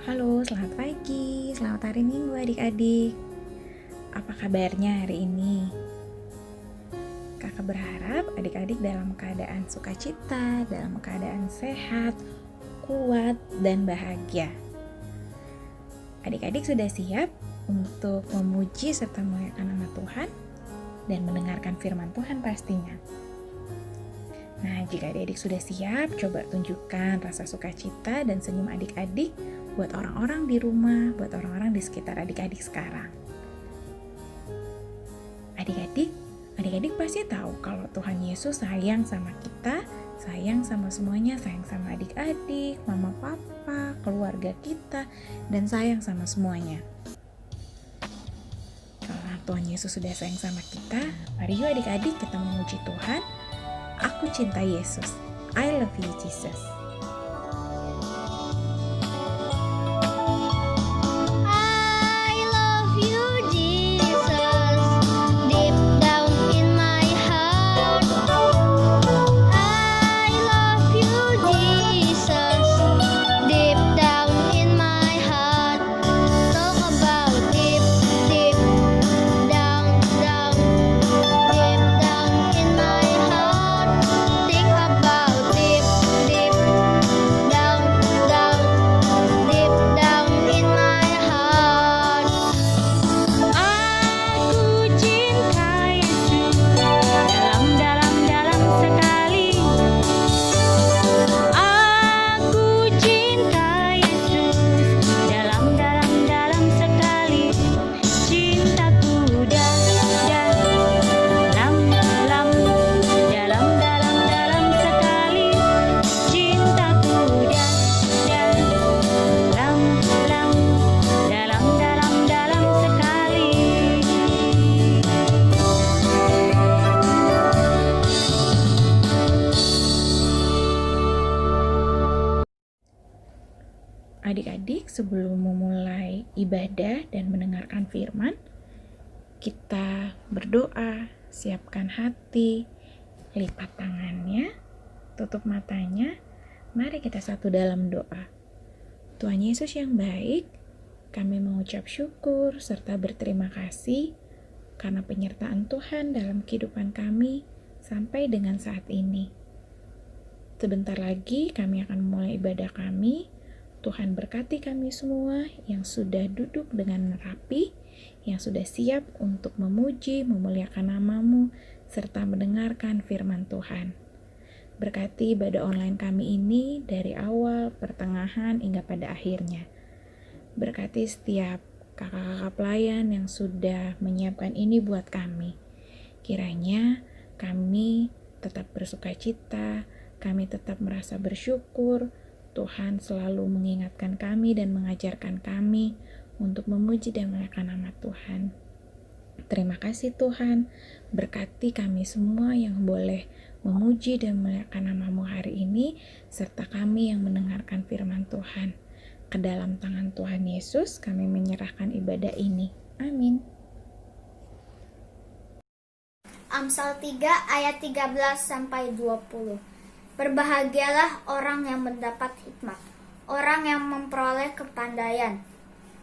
Halo, selamat pagi, selamat hari Minggu adik-adik. Apa kabarnya hari ini? Kakak berharap adik-adik dalam keadaan sukacita, dalam keadaan sehat, kuat, dan bahagia. Adik-adik sudah siap untuk memuji serta memuliakan nama Tuhan dan mendengarkan firman Tuhan pastinya. Nah, jika adik-adik sudah siap, coba tunjukkan rasa sukacita dan senyum adik-adik buat orang-orang di rumah, buat orang-orang di sekitar adik-adik sekarang. Adik-adik pasti tahu kalau Tuhan Yesus sayang sama kita, sayang sama semuanya, sayang sama adik-adik, mama papa, keluarga kita, dan sayang sama semuanya. Karena Tuhan Yesus sudah sayang sama kita, mari yuk adik-adik kita memuji Tuhan. Aku cinta Yesus. I love you, Jesus. Adik-adik, sebelum memulai ibadah dan mendengarkan firman, kita berdoa, siapkan hati, lipat tangannya, tutup matanya, mari kita satu dalam doa. Tuhan Yesus yang baik, kami mengucap syukur serta berterima kasih karena penyertaan Tuhan dalam kehidupan kami sampai dengan saat ini. Sebentar lagi kami akan memulai ibadah kami. Tuhan berkati kami semua yang sudah duduk dengan rapi, yang sudah siap untuk memuji, memuliakan nama-Mu, serta mendengarkan firman Tuhan. Berkati ibadah online kami ini dari awal, pertengahan, hingga pada akhirnya. Berkati setiap kakak-kakak pelayan yang sudah menyiapkan ini buat kami. Kiranya kami tetap bersukacita, kami tetap merasa bersyukur. Tuhan selalu mengingatkan kami dan mengajarkan kami untuk memuji dan memuliakan nama Tuhan. Terima kasih Tuhan, berkati kami semua yang boleh memuji dan memuliakan nama-Mu hari ini, serta kami yang mendengarkan firman Tuhan. Ke dalam tangan Tuhan Yesus kami menyerahkan ibadah ini. Amin. Amsal 3 ayat 13-20. Berbahagialah orang yang mendapat hikmat, orang yang memperoleh kepandaian,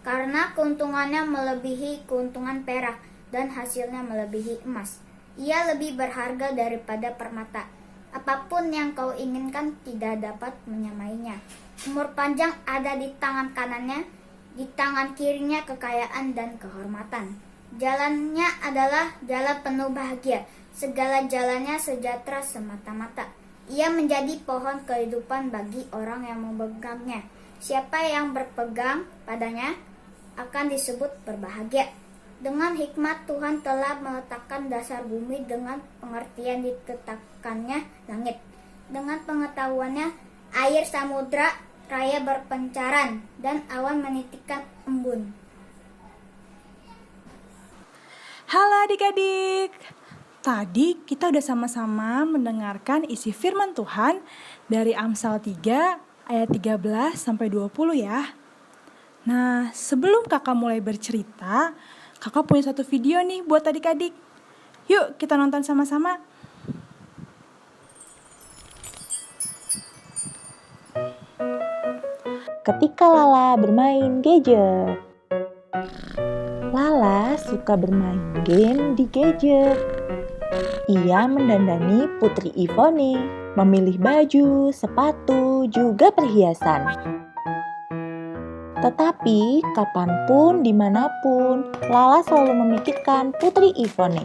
karena keuntungannya melebihi keuntungan perak dan hasilnya melebihi emas. Ia lebih berharga daripada permata. Apapun yang kau inginkan tidak dapat menyamainya. Umur panjang ada di tangan kanannya, di tangan kirinya kekayaan dan kehormatan. Jalannya adalah jalan penuh bahagia, segala jalannya sejahtera semata-mata. Ia menjadi pohon kehidupan bagi orang yang memegangnya. Siapa yang berpegang padanya akan disebut berbahagia. Dengan hikmat Tuhan telah meletakkan dasar bumi, dengan pengertian ditetapkannya langit. Dengan pengetahuannya air samudra raya berpencaran dan awan menitikkan embun. Halo adik-adik, tadi kita udah sama-sama mendengarkan isi firman Tuhan dari Amsal 3 ayat 13-20 ya. Nah, sebelum kakak mulai bercerita, kakak punya satu video nih buat adik-adik. Yuk kita nonton sama-sama. ketika Lala bermain gadget. Lala suka bermain game di gadget. Ia mendandani Putri Ivone, memilih baju, sepatu, juga perhiasan. Tetapi kapanpun, dimanapun, Lala selalu memikirkan Putri Ivone.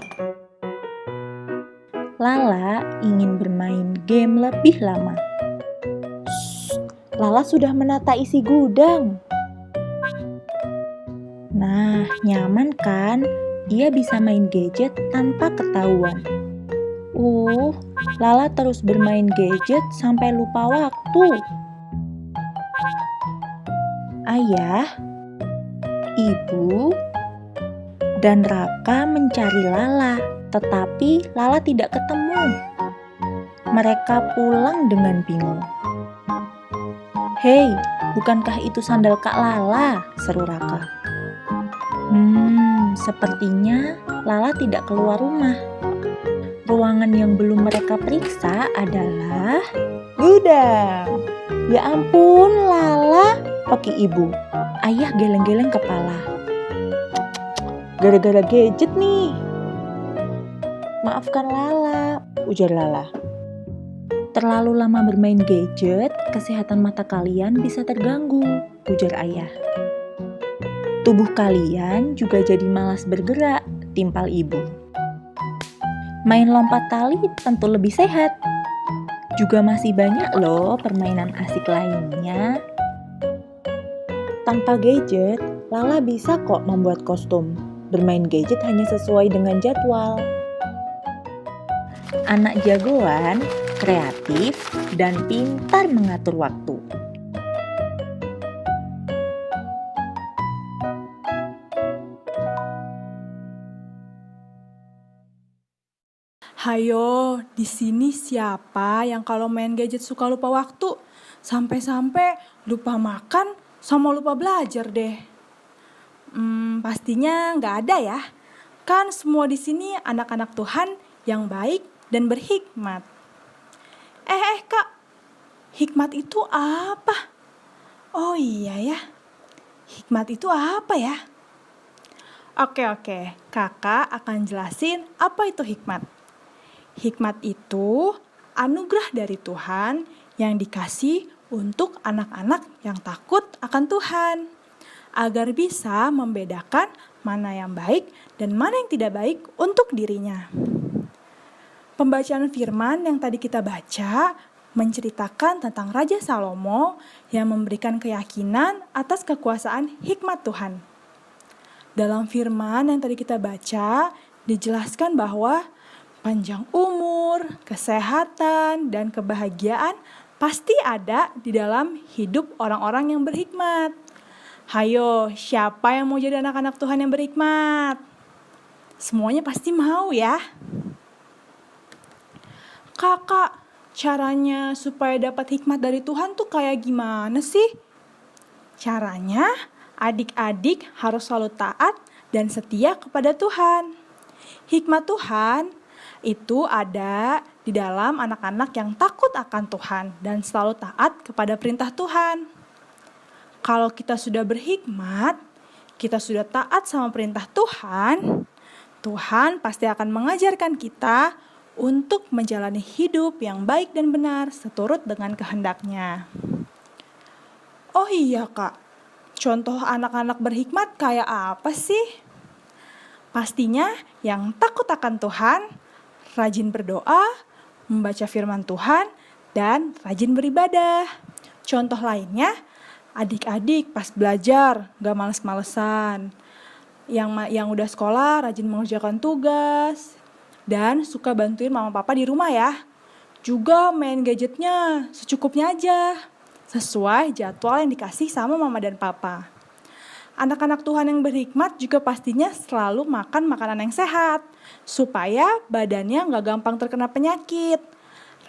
Lala ingin bermain game lebih lama. Lala sudah menata isi gudang. Nah, nyaman kan? Dia bisa main gadget tanpa ketahuan. Lala terus bermain gadget sampai lupa waktu. Ayah, ibu, dan Raka mencari Lala, tetapi Lala tidak ketemu. Mereka pulang dengan bingung. "Hei, bukankah itu sandal Kak Lala?" seru Raka. Sepertinya Lala tidak keluar rumah. Ruangan yang belum mereka periksa adalah gudang. Ya ampun, Lala, Oke ibu. Ayah geleng-geleng kepala. Gara-gara gadget nih. Maafkan Lala, ujar Lala. Terlalu lama bermain gadget, kesehatan mata kalian bisa terganggu, ujar ayah. Tubuh kalian juga jadi malas bergerak, timpal ibu. Main lompat tali tentu lebih sehat. Juga masih banyak loh permainan asik lainnya. Tanpa gadget, Lala bisa kok membuat kostum. Bermain gadget hanya sesuai dengan jadwal. Anak jagoan, kreatif, dan pintar mengatur waktu. Hayo, di sini siapa yang kalau main gadget suka lupa waktu? Sampai-sampai lupa makan sama lupa belajar deh. Pastinya nggak ada ya. Kan semua di sini anak-anak Tuhan yang baik dan berhikmat. Kak, hikmat itu apa? Oh iya ya, hikmat itu apa ya? Oke, kakak akan jelasin apa itu hikmat. Hikmat itu anugerah dari Tuhan yang dikasih untuk anak-anak yang takut akan Tuhan, agar bisa membedakan mana yang baik dan mana yang tidak baik untuk dirinya. Pembacaan firman yang tadi kita baca menceritakan tentang Raja Salomo yang memberikan keyakinan atas kekuasaan hikmat Tuhan. Dalam firman yang tadi kita baca, dijelaskan bahwa panjang umur, kesehatan, dan kebahagiaan pasti ada di dalam hidup orang-orang yang berhikmat. Hayo, siapa yang mau jadi anak-anak Tuhan yang berhikmat? Semuanya pasti mau ya. Kakak, caranya supaya dapat hikmat dari Tuhan tuh kayak gimana sih? Caranya, adik-adik harus selalu taat dan setia kepada Tuhan. Hikmat Tuhan itu ada di dalam anak-anak yang takut akan Tuhan dan selalu taat kepada perintah Tuhan. Kalau kita sudah berhikmat, kita sudah taat sama perintah Tuhan, Tuhan pasti akan mengajarkan kita untuk menjalani hidup yang baik dan benar seturut dengan kehendak-Nya. Oh iya Kak, contoh anak-anak berhikmat kayak apa sih? Pastinya yang takut akan Tuhan, rajin berdoa, membaca firman Tuhan, dan rajin beribadah. Contoh lainnya, adik-adik pas belajar gak males-malesan. Yang udah sekolah rajin mengerjakan tugas, dan suka bantuin mama papa di rumah ya. Juga main gadgetnya secukupnya aja, sesuai jadwal yang dikasih sama mama dan papa. Anak-anak Tuhan yang berhikmat juga pastinya selalu makan makanan yang sehat, supaya badannya gak gampang terkena penyakit.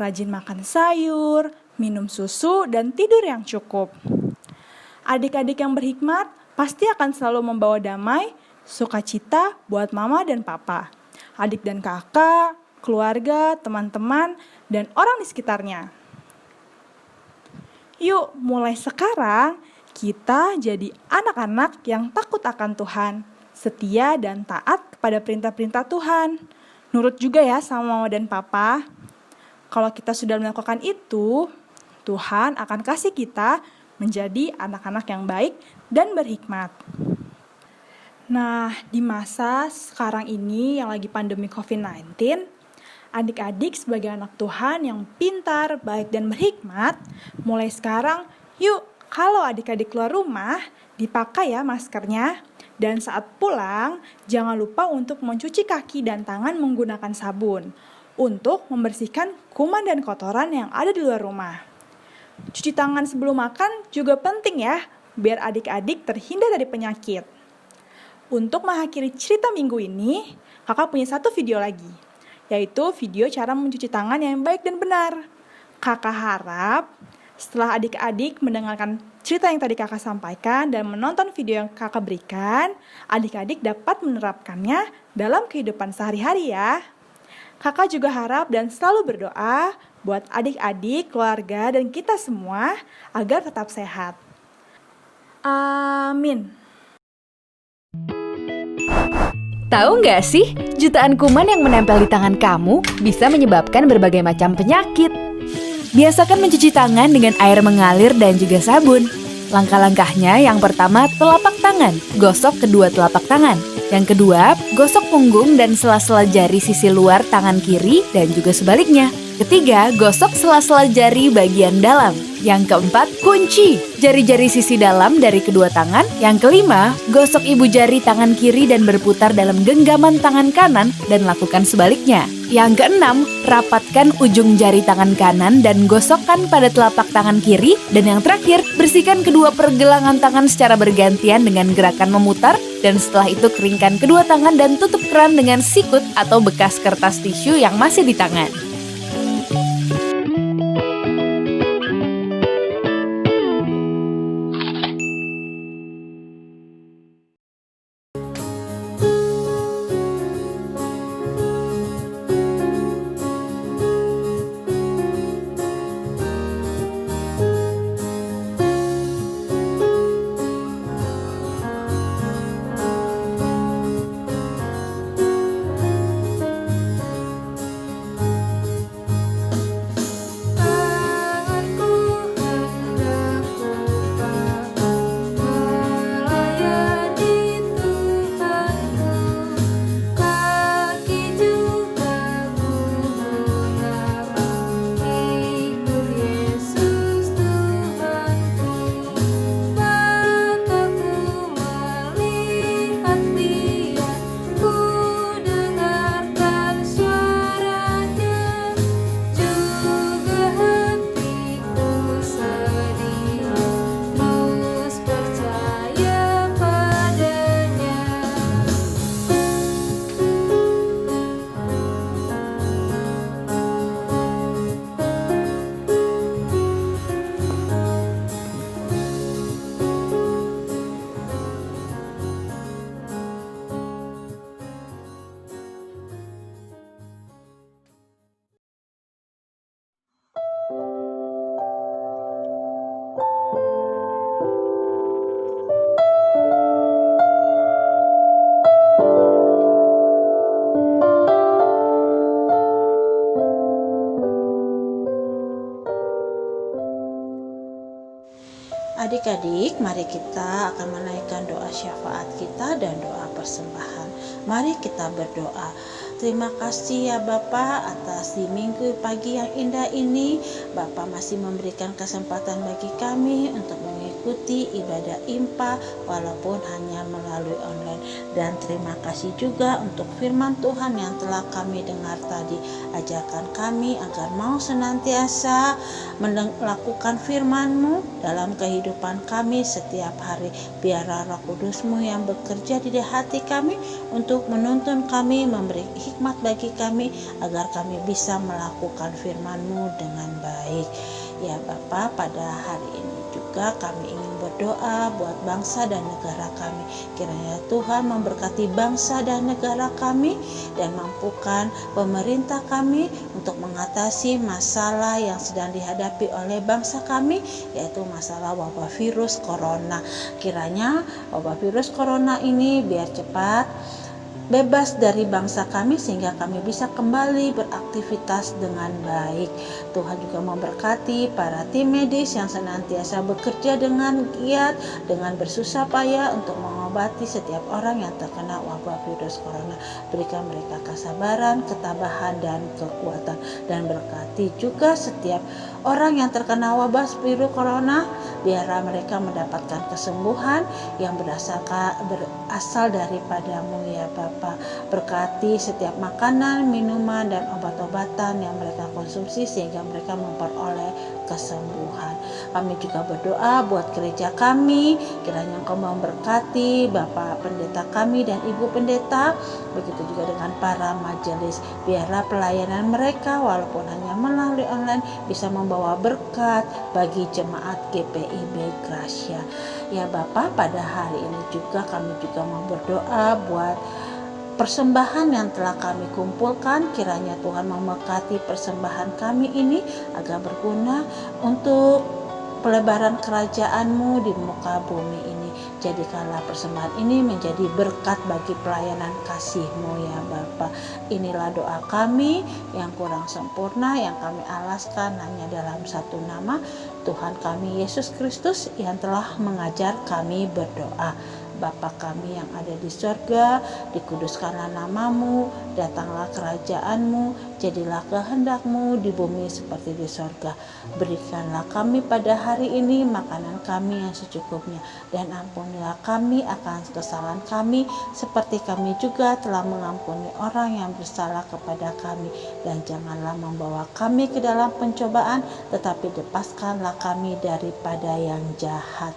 Rajin makan sayur, minum susu, dan tidur yang cukup. Adik-adik yang berhikmat pasti akan selalu membawa damai, sukacita buat mama dan papa, adik dan kakak, keluarga, teman-teman, dan orang di sekitarnya. Yuk, mulai sekarang kita jadi anak-anak yang takut akan Tuhan, setia dan taat kepada perintah-perintah Tuhan. Nurut juga ya sama mama dan papa. Kalau kita sudah melakukan itu, Tuhan akan kasih kita menjadi anak-anak yang baik dan berhikmat. Nah, di masa sekarang ini yang lagi pandemi COVID-19, adik-adik sebagai anak Tuhan yang pintar, baik, dan berhikmat, mulai sekarang, yuk, kalau adik-adik keluar rumah, dipakai ya maskernya. Dan saat pulang, jangan lupa untuk mencuci kaki dan tangan menggunakan sabun untuk membersihkan kuman dan kotoran yang ada di luar rumah. Cuci tangan sebelum makan juga penting ya, biar adik-adik terhindar dari penyakit. Untuk mengakhiri cerita minggu ini, kakak punya satu video lagi, yaitu video cara mencuci tangan yang baik dan benar. Kakak harap setelah adik-adik mendengarkan cerita yang tadi kakak sampaikan dan menonton video yang kakak berikan, adik-adik dapat menerapkannya dalam kehidupan sehari-hari ya. Kakak juga harap dan selalu berdoa buat adik-adik, keluarga, dan kita semua agar tetap sehat. Amin. Tahu nggak sih, jutaan kuman yang menempel di tangan kamu bisa menyebabkan berbagai macam penyakit. Biasakan mencuci tangan dengan air mengalir dan juga sabun. Langkah-langkahnya yang pertama, telapak tangan, gosok kedua telapak tangan. Yang kedua, gosok punggung dan sela-sela jari sisi luar tangan kiri dan juga sebaliknya. Ketiga, gosok sela-sela jari bagian dalam. Yang keempat, kunci jari-jari sisi dalam dari kedua tangan. Yang kelima, gosok ibu jari tangan kiri dan berputar dalam genggaman tangan kanan dan lakukan sebaliknya. Yang keenam, rapatkan ujung jari tangan kanan dan gosokkan pada telapak tangan kiri. Dan yang terakhir, bersihkan kedua pergelangan tangan secara bergantian dengan gerakan memutar. Dan setelah itu keringkan kedua tangan dan tutup keran dengan sikut atau bekas kertas tisu yang masih di tangan. Adik-adik, mari kita akan menaikkan doa syafaat kita dan doa persembahan. Mari kita berdoa. Terima kasih ya Bapa atas di minggu pagi yang indah ini. Bapa masih memberikan kesempatan bagi kami untuk mengikuti ibadah IMPA walaupun hanya melalui online. Dan terima kasih juga untuk firman Tuhan yang telah kami dengar tadi. Ajarkan kami agar mau senantiasa melakukan firman-Mu dalam kehidupan kami setiap hari. Biarlah Roh Kudus-Mu yang bekerja di hati kami untuk menuntun kami, memberi hikmat bagi kami agar kami bisa melakukan firman-Mu dengan baik. Ya Bapa, pada hari ini juga kami ingin berdoa buat bangsa dan negara kami. Kiranya Tuhan memberkati bangsa dan negara kami dan mampukan pemerintah kami untuk mengatasi masalah yang sedang dihadapi oleh bangsa kami, yaitu masalah wabah virus corona. Kiranya wabah virus corona ini biar cepat bebas dari bangsa kami sehingga kami bisa kembali beraktivitas dengan baik. Tuhan juga memberkati para tim medis yang senantiasa bekerja dengan giat, dengan bersusah payah untuk mengobati setiap orang yang terkena wabah virus corona. Berikan mereka kesabaran, ketabahan, dan kekuatan. Dan berkati juga setiap orang yang terkena wabah virus corona, biarlah mereka mendapatkan kesembuhan yang berasal daripadamu ya Bapa. Berkati setiap makanan, minuman, dan obat-obatan yang mereka konsumsi sehingga mereka memperoleh kesembuhan. Kami juga berdoa buat gereja kami, kiranya Engkau memberkati Bapak Pendeta kami dan Ibu Pendeta, begitu juga dengan para majelis. Biarlah pelayanan mereka walaupun hanya melalui online bisa membawa berkat bagi jemaat GPIB Gracia. Ya Bapak, pada hari ini juga kami juga mau berdoa buat persembahan yang telah kami kumpulkan. Kiranya Tuhan memberkati persembahan kami ini agar berguna untuk pelebaran kerajaan-Mu di muka bumi ini. Jadikanlah persembahan ini menjadi berkat bagi pelayanan kasih-Mu ya Bapa. Inilah doa kami yang kurang sempurna, yang kami alaskan hanya dalam satu nama, Tuhan kami Yesus Kristus yang telah mengajar kami berdoa. Bapa kami yang ada di sorga, dikuduskanlah nama-Mu, datanglah kerajaan-Mu, jadilah kehendak-Mu di bumi seperti di sorga. Berikanlah kami pada hari ini makanan kami yang secukupnya, dan ampunilah kami akan kesalahan kami, seperti kami juga telah mengampuni orang yang bersalah kepada kami. Dan janganlah membawa kami ke dalam pencobaan, tetapi lepaskanlah kami daripada yang jahat.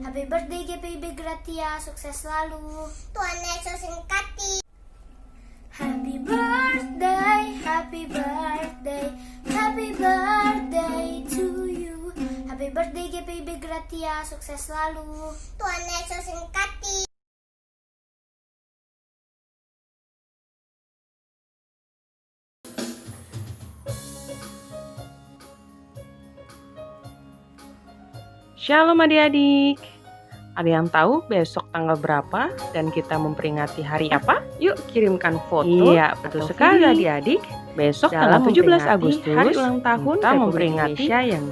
Happy birthday GPIB Gracia, sukses selalu. Tuhan Yesus memberkati. Happy birthday, happy birthday, happy birthday to you. Happy birthday GPIB Gracia, sukses selalu. Tuhan Yesus memberkati. Shalom adik-adik. Ada yang tahu besok tanggal berapa dan kita memperingati hari apa? Yuk kirimkan foto. Iya, betul sekali adik-adik. Besok tanggal 17 Agustus hari ulang tahun Republik Indonesia yang